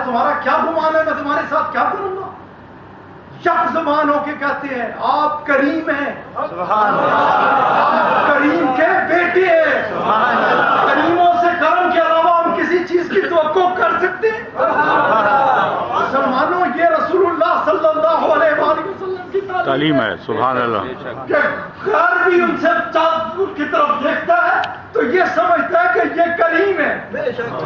تمہارا کیا گمان ہے میں تمہارے ساتھ کیا کروں گا؟ یک زبان ہو کے کہتے ہیں آپ کریم ہیں، سبحان اللہ، آپ کریم کے بیٹے ہیں۔ سبحان اللہ، کریموں سے کرم کے علاوہ ہم کسی چیز کی توقع کر سکتے ہیں؟ مسلمانوں یہ رسول اللہ صلی اللہ علیہ وآلہ وسلم کی تعلیم ہے۔ سبحان اللہ، کہ غیر بھی ان سے چاند کی طرف دیکھتا ہے تو یہ سمجھتا ہے کہ یہ کریم ہے،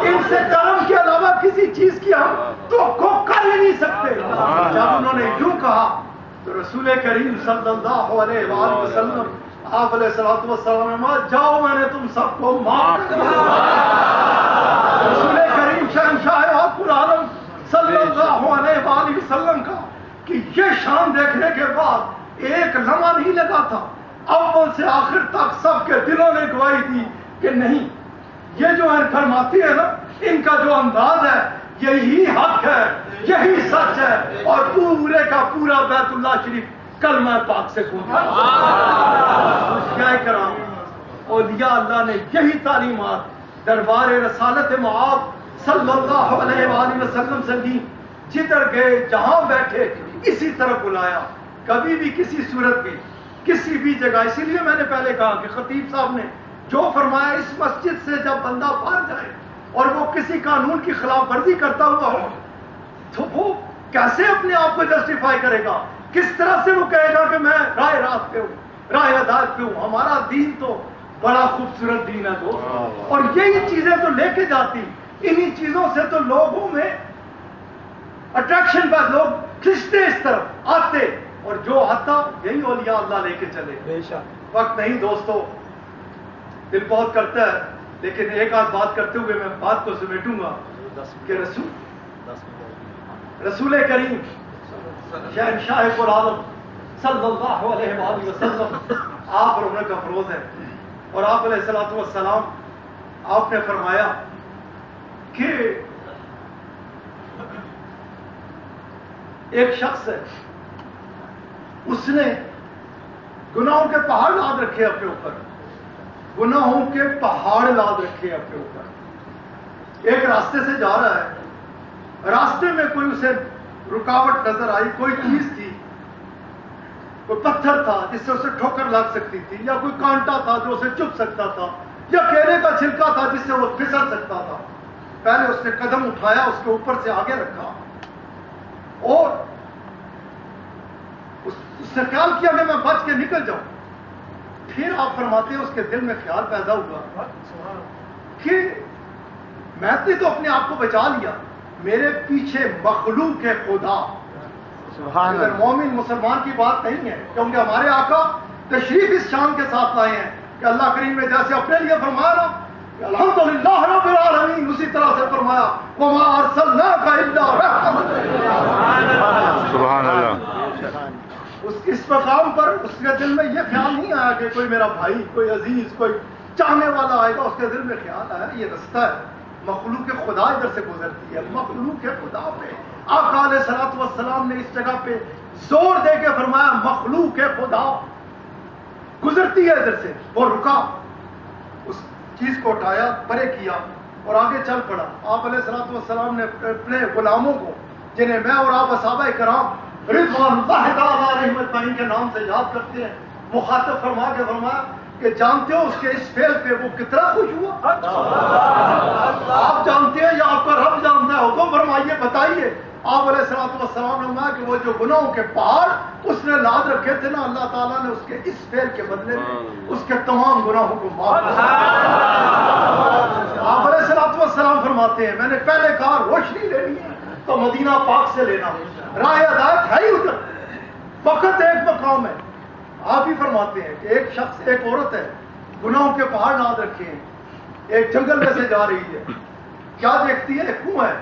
ان سے کرم کے علاوہ کسی چیز کی ہم توقع کر ہی نہیں سکتے۔ جب انہوں نے یوں کہا تو رسول کریم صلی اللہ علیہ وآلہ وسلم آپ علیہ الصلوۃ والسلام نے کہا جاؤ میں نے تم سب کو معاف کر دیا۔ رسول کریم شہنشاہ آخر العالم صلی اللہ علیہ وآلہ وسلم کا کہ یہ شان دیکھنے کے بعد ایک لمحہ نہیں لگا تھا، اول سے آخر تک سب کے دلوں نے گواہی دی کہ نہیں، یہ جو ہے فرماتی ہے نا، ان کا جو انداز ہے یہی حق ہے، یہی سچ ہے، اور پورے کا پورا بیت اللہ شریف کلمہ پاک سے گونجا۔ کیا کرام اولیاء اللہ نے یہی تعلیمات دربار رسالت معاذ صلی اللہ علیہ وآلہ وسلم سے دی، جدھر گئے جہاں بیٹھے اسی طرح بلایا، کبھی بھی کسی صورت بھی کسی بھی جگہ۔ اسی لیے میں نے پہلے کہا کہ خطیب صاحب نے جو فرمایا اس مسجد سے جب بندہ باہر جائے اور وہ کسی قانون کی خلاف ورزی کرتا ہوا ہو تو وہ کیسے اپنے آپ کو جسٹیفائی کرے گا؟ کس طرح سے وہ کہے گا کہ میں راہ راست پہ ہوں، راہ ہدایت پہ ہوں؟ ہمارا دین تو بڑا خوبصورت دین ہے دوست، اور یہی چیزیں تو لے کے جاتی، انہی چیزوں سے تو لوگوں میں اٹریکشن پر لوگ کھنچتے اس طرف آتے، اور جو آتا یہی اولیاء اللہ لے کے چلے۔ وقت نہیں دوستو، دل بہت کرتا ہے، لیکن ایک آدھ بات کرتے ہوئے میں بات کو سمیٹوں گا کہ رسول کریم شہنشاہ العالم صلی اللہ علیہ وآلہ وسلم آپ اور انہیں کا فروز ہے، اور آپ علیہ الصلوۃ والسلام آپ نے فرمایا کہ ایک شخص ہے، اس نے گناہوں کے پہاڑ لاد رکھے اپنے اوپر، گناہوں کے پہاڑ لاد رکھے اپنے اوپر، ایک راستے سے جا رہا ہے، راستے میں کوئی اسے رکاوٹ نظر آئی، کوئی چیز تھی، کوئی پتھر تھا جس سے اسے ٹھوکر لگ سکتی تھی، یا کوئی کانٹا تھا جو اسے چبھ سکتا تھا، یا کیلے کا چھلکا تھا جس سے وہ پھسل سکتا تھا۔ پہلے اس نے قدم اٹھایا، اس کے اوپر سے آگے رکھا، اور اس نے خیال کیا کہ میں بچ کے نکل جاؤں۔ پھر آپ فرماتے ہیں اس کے دل میں خیال پیدا ہوا کہ میں نے تو اپنے آپ کو بچا لیا، میرے پیچھے مخلوق ہے خدا۔ اگر مومن مسلمان کی بات نہیں ہے، کیونکہ ہمارے آقا تشریف اس شان کے ساتھ لائے ہیں کہ اللہ کریم نے جیسے اپنے لیے فرمایا نا کہ الحمدللہ رب العالمین، اسی طرح سے فرمایا وما ارسلناک الا رحمۃ للعالمین۔ سبحان اللہ۔ اس مقام پر اس کے دل میں یہ خیال نہیں آیا کہ کوئی میرا بھائی، کوئی عزیز، کوئی چاہنے والا آئے گا۔ اس کے دل میں خیال آیا یہ رستہ ہے، مخلوق خدا ادھر سے گزرتی ہے، مخلوق خدا پہ آقا علیہ الصلوۃ والسلام نے اس جگہ پہ زور دے کے فرمایا مخلوق خدا گزرتی ہے ادھر سے۔ وہ رکا، اس چیز کو اٹھایا، پرے کیا اور آگے چل پڑا۔ آپ علیہ الصلوۃ والسلام نے اپنے غلاموں کو، جنہیں میں اور آپ صحابہ کرام رضوان اللہ تعالیٰ علیہم اجمعین کے نام سے یاد کرتے ہیں، مخاطب فرما کے فرمایا کہ جانتے ہو اس کے اس فعل پہ وہ کتنا خوش ہوا؟ آپ جانتے ہیں یا آپ کا رب جانتا ہے؟ حکم فرمائیے، بتائیے۔ آپ علیہ الصلوۃ والسلام نے فرمایا کہ وہ جو گناہوں کے پہاڑ اس نے لاد رکھے تھے نا، اللہ تعالیٰ نے اس کے اس فعل کے بدلے میں اس کے تمام گناہوں کو معاف کر دیا۔ آپ علیہ الصلوۃ والسلام فرماتے ہیں میں نے پہلے کہا روشنی لینی ہے تو مدینہ پاک سے لینا، راہ ہدایت ہے ہی ادھر، فقط ایک مقام ہے۔ آپ ہی فرماتے ہیں کہ ایک شخص، ایک عورت ہے، گناہوں کے پہاڑ لاد رکھے ہیں، ایک جنگل میں سے جا رہی ہے، کیا دیکھتی ہے؟ ایک کنواں ہے،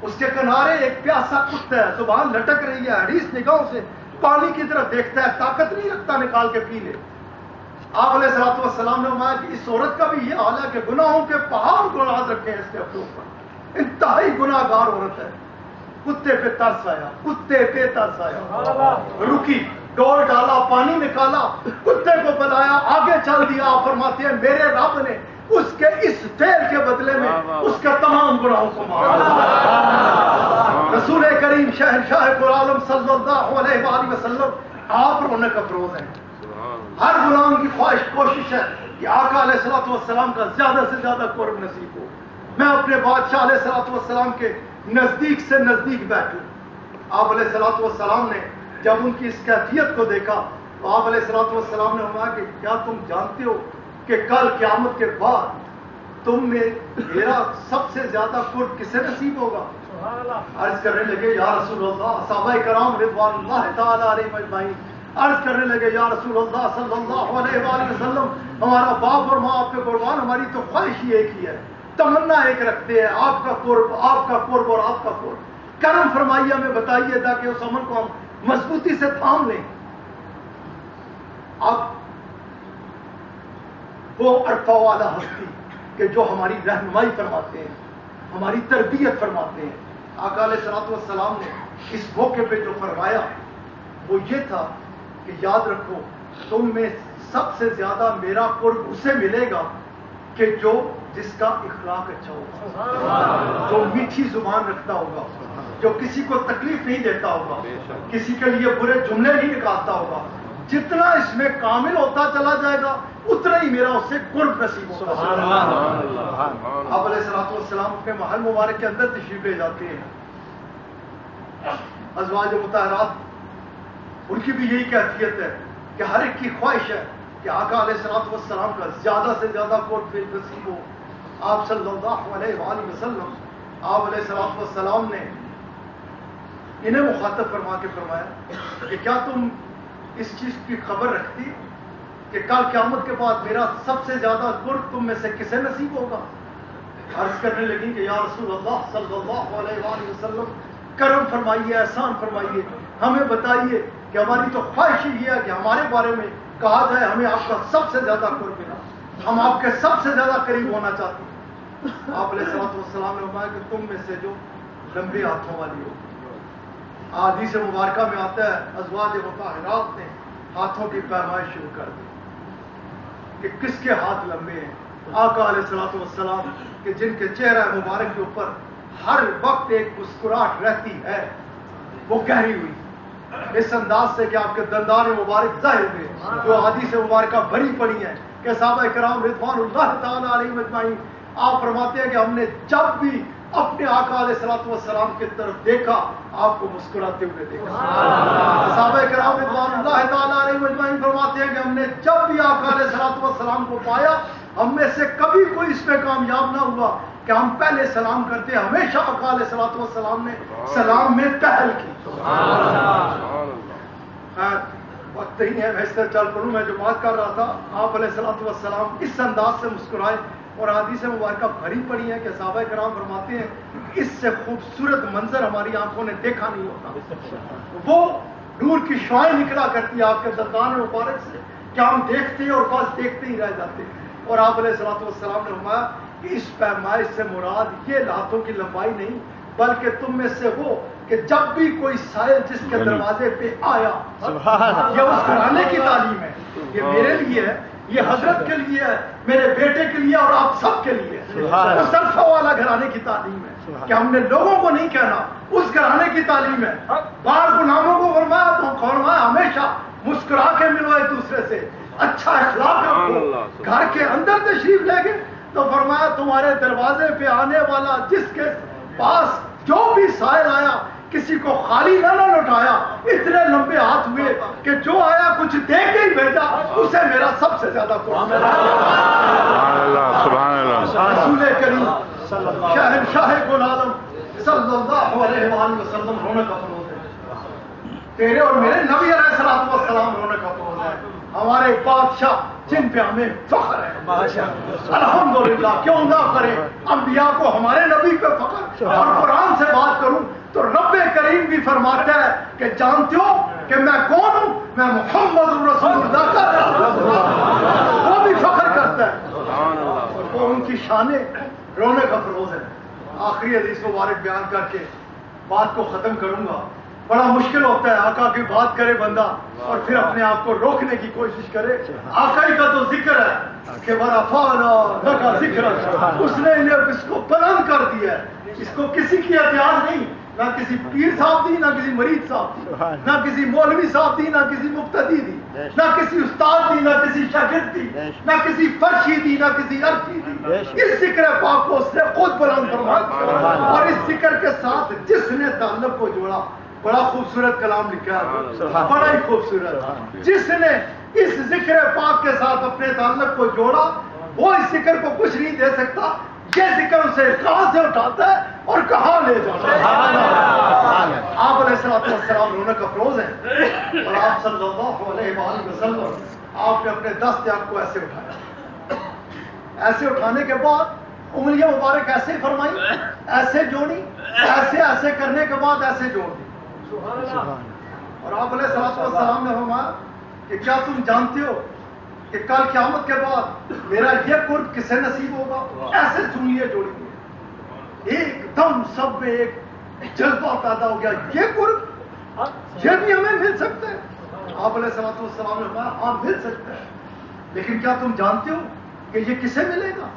اس کے کنارے ایک پیاسا کتا ہے، زبان لٹک رہی ہے، حریص نگاہوں سے پانی کی طرف دیکھتا ہے، طاقت نہیں رکھتا نکال کے پی لے۔ آپ علیہ الصلوۃ والسلام نے فرمایا کہ اس عورت کا بھی یہ حال ہے کہ گناہوں کے پہاڑ کو لاد رکھے ہیں اس نے اپنے اوپر، انتہائی گناہ گار عورت ہے۔ کتے پہ ترس آیا، کتے پہ ترس آیا، رکی، ڈول ڈالا، پانی نکالا، کتے کو بلایا، آگے چل دیا۔ آپ فرماتے ہیں میرے رب نے اس کے اس فعل کے بدلے میں اس کے تمام گناہوں کو معاف کر دیا۔ رسول کریم شہنشاہ عالم صلی اللہ علیہ وآلہ وسلم آپ رونق افروز ہیں. ہر غلام کی خواہش کوشش ہے کہ آقا علیہ الصلوۃ والسلام کا زیادہ سے زیادہ قرب نصیب ہو. میں اپنے بادشاہ علیہ الصلوۃ والسلام کے نزدیک سے نزدیک بیٹھوں. آپ علیہ الصلوۃ والسلام نے جب ان کی اس کیفیت کو دیکھا تو آپ علیہ الصلوۃ والسلام نے فرمایا کہ کیا تم جانتے ہو کہ کل قیامت کے بعد تم میں میرا سب سے زیادہ قرب کسے نصیب ہوگا؟ عرض کرنے لگے یا رسول اللہ. صحابہ کرام رضوان اللہ تعالی علیہم اجمعین عرض کرنے لگے یا رسول اللہ صلی اللہ علیہ وآلہ وسلم، ہمارا باپ اور ماں آپ کے قربان، ہماری تو خواہش ہی ایک ہی ہے، تمنا ایک رکھتے ہیں، آپ کا قرب اور آپ کا قرب. کرم فرمائیے، ہمیں بتائیے تاکہ اس عمل کو ہم مضبوطی سے تھام لیں. اب وہ عرفہ والا ہستی کہ جو ہماری رہنمائی فرماتے ہیں، ہماری تربیت فرماتے ہیں، آقا علیہ الصلوۃ والسلام نے اس موقع پہ جو فرمایا وہ یہ تھا کہ یاد رکھو تم میں سب سے زیادہ میرا قرب اسے ملے گا کہ جس کا اخلاق اچھا ہوگا، جو میٹھی زبان رکھتا ہوگا، جو کسی کو تکلیف نہیں دیتا ہوگا، کسی کے لیے برے جملے نہیں نکالتا ہوگا. جتنا اس میں کامل ہوتا چلا جائے گا اتنا ہی میرا اس سے قرب نصیب ہوگا. آپ علیہ الصلوۃ والسلام اپنے محل مبارک کے اندر تشریف لے جاتے ہیں. ازواج مطہرات ان کی بھی یہی کیفیت ہے کہ ہر ایک کی خواہش ہے کہ آقا علیہ الصلوۃ والسلام کا زیادہ سے زیادہ قرب نصیب ہو. آپ صلی اللہ علیہ وآلہ وسلم، آپ علیہ الصلوۃ والسلام نے انہیں مخاطب فرما کے فرمایا کہ کیا تم اس چیز کی خبر رکھتی کہ کل قیامت کے بعد میرا سب سے زیادہ قرب تم میں سے کسے نصیب ہوگا؟ عرض کرنے لگی کہ یا رسول اللہ صلی اللہ علیہ وآلہ وسلم، کرم فرمائیے، احسان فرمائیے، ہمیں بتائیے کہ ہماری تو خواہش ہی ہے کہ ہمارے بارے میں کہا جائے ہمیں آپ کا سب سے زیادہ قرب ملا، ہم آپ کے سب سے زیادہ قریب ہونا چاہتے ہیں. آپ علیہ الصلوۃ والسلام نے فرمایا کہ تم میں سے جو لمبے ہاتھوں والی ہو. حدیث مبارکہ میں آتا ہے ازواج مطہرات نے ہاتھوں کی پیمائش شروع کر دی کہ کس کے ہاتھ لمبے ہیں. آقا علیہ الصلوۃ والسلام کہ جن کے چہرہ مبارک کے اوپر ہر وقت ایک مسکراہٹ رہتی ہے وہ گہری ہوئی اس انداز سے کہ آپ کے دندان مبارک ظاہر ہوئے، جو حدیث مبارکہ بھری پڑی ہیں کہ صحابہ کرام رضوان اللہ تعالی علیہم اجمعین آپ فرماتے ہیں کہ ہم نے جب بھی اپنے آقا علیہ الصلوۃ والسلام کی طرف دیکھا آپ کو مسکراتے ہوئے دیکھا. صحابہ کرام رضوان اللہ تعالی علیہم اجمعین فرماتے ہیں کہ ہم نے جب بھی آقا علیہ الصلوۃ والسلام کو پایا ہم میں سے کبھی کوئی اس میں کامیاب نہ ہوا کہ ہم پہلے سلام کرتے. ہمیشہ آقا علیہ الصلوۃ والسلام نے سلام میں پہل کی. وقت نہیں ہے میں اس طرح چل پڑوں. میں جو بات کر رہا تھا آپ علیہ الصلوۃ والسلام اس انداز سے مسکرائے اور حدیث مبارکہ بھری پڑی ہے کہ صحابہ کرام فرماتے ہیں اس سے خوبصورت منظر ہماری آنکھوں نے دیکھا نہیں ہوتا. وہ نور کی شعائیں نکلا کرتی ہے آپ کے دندان مبارک سے کہ ہم دیکھتے ہیں اور بس دیکھتے ہی رہ جاتے ہیں. اور آپ علیہ الصلوۃ والسلام نے فرمایا کہ اس پیمائش سے مراد یہ ہاتھوں کی لمبائی نہیں بلکہ تم میں سے وہ کہ جب بھی کوئی سائل جس کے دروازے پہ آیا، یہ اس گھرانے کی تعلیم ہے، یہ میرے لیے ہے، یہ حضرت کے لیے ہے، میرے بیٹے کے لیے اور آپ سب کے لیے. اس عرفہ والا گھرانے کی تعلیم ہے کہ ہم نے لوگوں کو نہیں کہنا، اس گھرانے کی تعلیم ہے. بار غلاموں کو فرمایا تو فرمایا ہمیشہ مسکرا کے ملو ایک دوسرے سے، اچھا اخلاق رکھو. گھر کے اندر تشریف لے گئے تو فرمایا تمہارے دروازے پہ آنے والا جس کے پاس جو بھی سائل آیا کسی کو خالی نہ لوٹایا. اتنے لمبے ہاتھ ہوئے کہ جو آیا کچھ دے کے ہی بھیجا اسے میرا سب سے زیادہ قرب. سبحان اللہ. رسول کریم شہنشاہ عالم صلی اللہ علیہ وآلہ وسلم رونق افروز ہے. تیرے اور میرے نبی علیہ الصلوۃ والسلام رونق افروز ہے. ہمارے بادشاہ جن پہ ہمیں فخر ہے، الحمدللہ. کیوں نہ کرے انبیاء کو ہمارے نبی پہ فخر. اور قرآن سے بات کروں تو رب کریم بھی فرماتا ہے کہ جانتے ہو کہ میں کون ہوں؟ میں محمد رسول اللہ کا. وہ بھی فخر کرتا ہے. وہ ان کی شانیں رونق افروز ہے. آخری حدیث مبارک بیان کر کے بات کو ختم کروں گا. بڑا مشکل ہوتا ہے آقا کی بات کرے بندہ اور پھر اپنے آپ کو روکنے کی کوشش کرے. آقا ہی کا تو ذکر ہے کہ ورفعنا لک ذکرک، اس نے انہیں اس کو بلند کر دیا ہے. اس کو کسی کی احتیاط نہیں نہ کسی پیر صاحب دی، نہ کسی مریض صاحب دی، نہ کسی مولوی صاحب دی، نہ کسی مقتدی دی، نہ کسی استاد دی، نہ کسی شاگرد دی، نہ کسی فرشی دی، نہ کسی عرفی دی. اس ذکر پاک کو اس نے خود بلند فرمایا. اور اس ذکر کے ساتھ جس نے تعلق کو جوڑا، بڑا خوبصورت کلام لکھا ہے، بڑا ہی خوبصورت. جس نے اس ذکر پاک کے ساتھ اپنے تعلق کو جوڑا، وہ اس ذکر کو کچھ نہیں دے سکتا. یہ ذکر اسے کہاں سے اٹھاتا ہے اور کہاں لے جاتا ہے. آپ علیہ السلام رونق افروز ہیں، اور آپ صلی اللہ علیہ وآلہ وسلم آپ نے اپنے دست آپ کو ایسے اٹھایا. ایسے اٹھانے کے بعد انگلیاں مبارک ایسے فرمائی، ایسے جوڑی، ایسے ایسے کرنے کے بعد ایسے جوڑ دی. اور آپ علیہ السلام نے فرمایا کہ کیا تم جانتے ہو کہ کل قیامت کے بعد میرا یہ قرب کسے نصیب ہوگا؟ ایسے انگلیاں جوڑی ہوئی، ایک دم سب میں ایک جذبہ پیدا ہو گیا، یہ قرب یہ بھی ہمیں مل سکتا ہے. آپ علیہ السلام نے فرمایا ہاں مل سکتا ہے، لیکن کیا تم جانتے ہو کہ یہ کسے ملے گا؟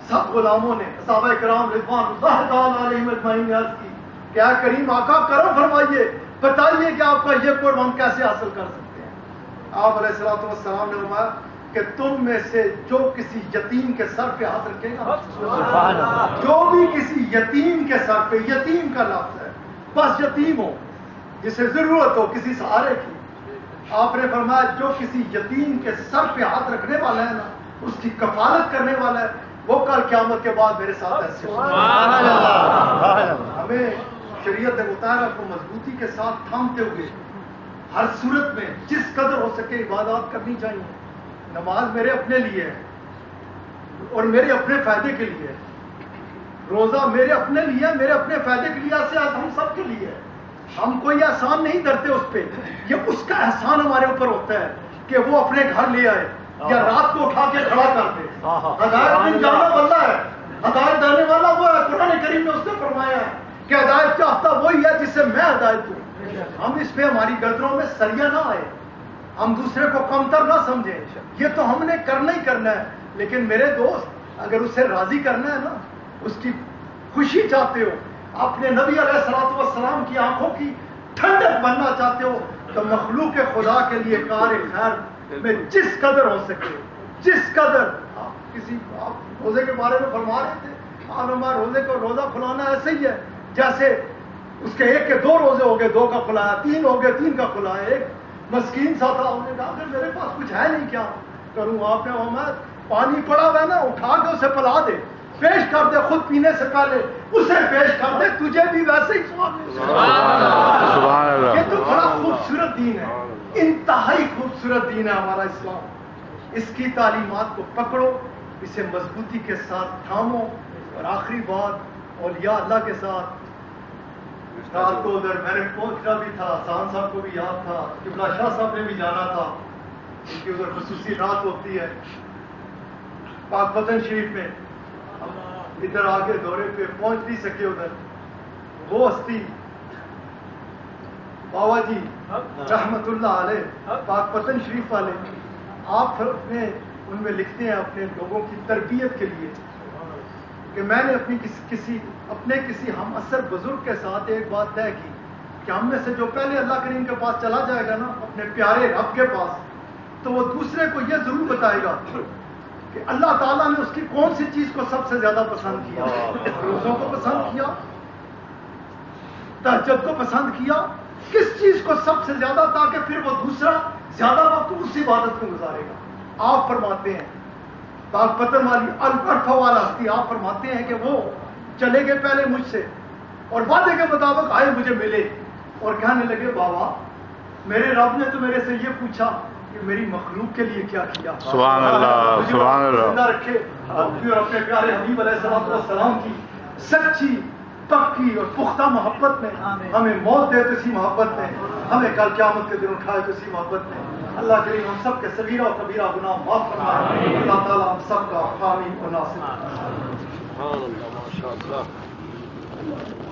سب غلاموں نے، صحابہ کرام رضوان اللہ تعالی علیہم اجمعین نے عرض کی کہ اے کریم آقا کرم فرمائیے، بتائیے کہ آپ کا یہ قرب ہم کیسے حاصل کر سکتے ہیں. آپ علیہ السلام نے فرمایا کہ تم میں سے جو کسی یتیم کے سر پہ ہاتھ رکھے گا، جو بھی کسی یتیم کے سر پہ، یتیم کا لفظ ہے، بس یتیم ہو جسے ضرورت ہو کسی سہارے کی، آپ نے فرمایا جو کسی یتیم کے سر پہ ہاتھ رکھنے والا ہے نا، اس کی کفالت کرنے والا ہے، وہ کل قیامت کے بعد میرے ساتھ ایسے ہمیں شریعت مطالعہ کو مضبوطی کے ساتھ تھامتے ہوئے ہر صورت میں جس قدر ہو سکے عبادات کرنی چاہیے. نماز میرے اپنے لیے ہے اور میرے اپنے فائدے کے لیے ہے. روزہ میرے اپنے لیے ہے، میرے اپنے فائدے کے لیے، ایسے ہم سب کے لیے ہے. ہم کوئی احسان نہیں کرتے اس پہ، یہ اس کا احسان ہمارے اوپر ہوتا ہے کہ وہ اپنے گھر لے آئے یا رات کو اٹھا کے کھڑا کر دے. ہدایت دین جانا بندہ ہے، ہدایت دینے والا وہ ہے. قرآن کریم نے اس نے فرمایا ہے کہ ہدایت چاہتا وہی ہے جسے میں ہدایت دوں. ہم اس پہ ہماری گردنوں میں سریا نہ آئے، ہم دوسرے کو کمتر نہ سمجھیں. یہ تو ہم نے کرنا ہی کرنا ہے، لیکن میرے دوست اگر اسے راضی کرنا ہے نا، اس کی خوشی چاہتے ہو، اپنے نبی علیہ الصلوۃ والسلام کی آنکھوں کی ٹھنڈک بننا چاہتے ہو، تو مخلوق خدا کے لیے کار خیر میں جس قدر ہو سکے، جس قدر. آپ روزے کے بارے میں فرما رہے تھے، معلوم ہے روزے کو روزہ کھلانا ایسے ہی ہے جیسے اس کے ایک کے دو روزے ہو گئے، دو کا کھلایا، تین ہو گئے، تین کا کھلایا. ایک مسکین سا تھا، انہوں نے کہا کہ میرے پاس کچھ ہے نہیں، کیا کروں؟ آپ نے فرمایا پانی پڑا ہوا ہے نا، اٹھا کے اسے پلا دے، پیش کر دے، خود پینے سے پہلے اسے پیش کر دے، تجھے بھی ویسے ہی سبحان اللہ. یہ تو بڑا خوبصورت دین ہے، انتہائی خوبصورت دین ہے ہمارا اسلام. اس کی تعلیمات کو پکڑو، اسے مضبوطی کے ساتھ تھامو. اور آخری بات اولیاء اللہ کے ساتھ، رات کو ادھر میں نے پہنچنا بھی تھا، سان صاحب کو بھی یاد تھا، قبلہ شاہ صاحب نے بھی جانا تھا، ان کی ادھر خصوصی رات ہوتی ہے پاک وطن شریف میں. ادھر آگے دورے پہ پہنچ نہیں سکے ادھر. وہ ہستی بابا جی رحمت اللہ علیہ پاک وطن شریف والے، آپ نے ان میں لکھتے ہیں اپنے لوگوں کی تربیت کے لیے کہ میں نے اپنے کسی ہم اثر بزرگ کے ساتھ ایک بات طے کی کہ ہم میں سے جو پہلے اللہ کریم کے پاس چلا جائے گا نا، اپنے پیارے رب کے پاس، تو وہ دوسرے کو یہ ضرور بتائے گا کہ اللہ تعالیٰ نے اس کی کون سی چیز کو سب سے زیادہ پسند کیا. روزوں کو پسند کیا، تہجد کو پسند کیا، کس چیز کو سب سے زیادہ، تاکہ پھر وہ دوسرا زیادہ وقت اس عبادت میں گزارے گا. آپ فرماتے ہیں پاک پتن والی الفا والا ہستی، آپ فرماتے ہیں کہ وہ چلے گئے پہلے مجھ سے اور وعدے کے مطابق آئے، مجھے ملے اور کہنے لگے بابا میرے رب نے تو میرے سے یہ پوچھا کہ میری مخلوق کے لیے کیا کیا. سبحان اللہ، سبحان اللہ. زندہ رکھے اور اپنے پیارے حبیب علیہ السلام کی سچی پکی اور پختہ محبت میں ہمیں موت دے تو اسی محبت میں، ہمیں کل قیامت کے دن اٹھائے تو اسی محبت میں. اللہ کریم ہم سب کے صغیرہ و کبیرہ گناہ معاف فرمائے. اللہ تعالیٰ ہم سب کا حامی و ناصر. ماشاء اللہ.